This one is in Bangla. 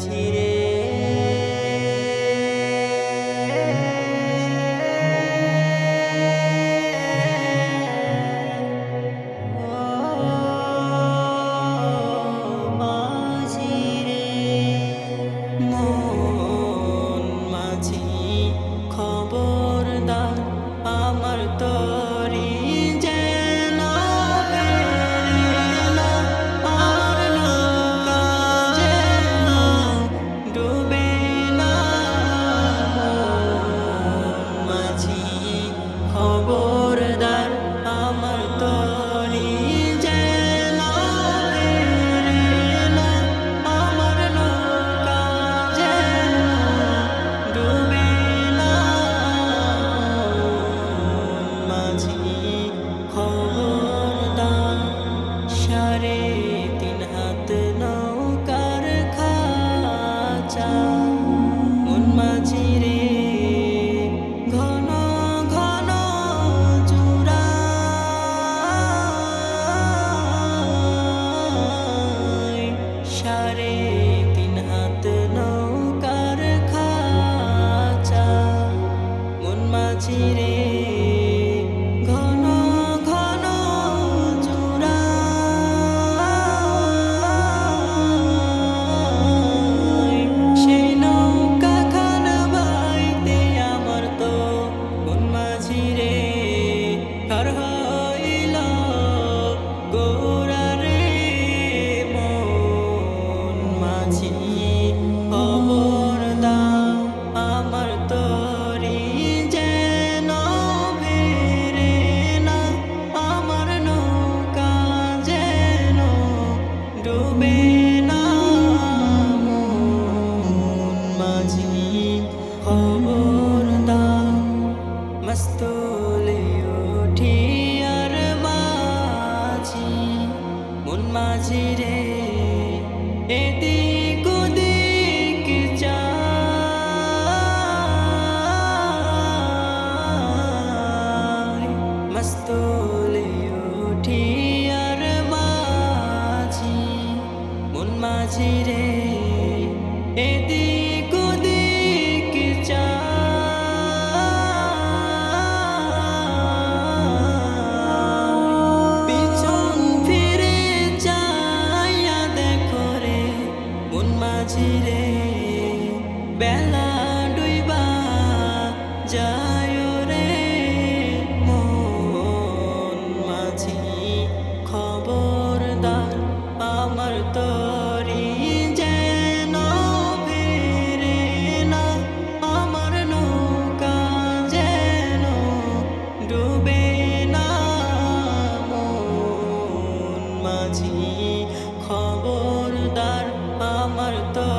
মাঝি রে মাঝি রে মন মাঝি খবরদার আমার তরি যেন ডুবে না মাঝি খবরদার আমার তরি যেন আমার নৌকা যেন ডুবে না মাঝি খবরদার সাড়ে 3 হাত নৌকার খাঁচা মন মাঝি রে ঘন ঘন জুড়া সাড়ে 3 হাত নৌকার খাঁচা মন মাঝি রে ঘন ঘন জুড়া সেই নৌকা খান বাইতে আমার তো মন মাঝি রে কার হইল গোরা রে মন মাঝি খবরদার আমার তরি যেন ফেরে না আমার নৌকা যেন ডুবে না মন মাঝি খবরদার মস্তলে উঠি আর মাঝি মন মাঝি রে এদিক ওদিক যায় মস্তলে উঠি আর মাঝি মন মাঝি রে এদিক ওদিক যায় পিছন ফিরে চাইয়া দেখো রে মন মাঝি রে বেলা ডুইবা যায় রে মন মাঝি খবরদার আমার তরি যেন ফেরে না আমার নৌকা যেন ডুবে না মন মাঝি খবরদার আমার তো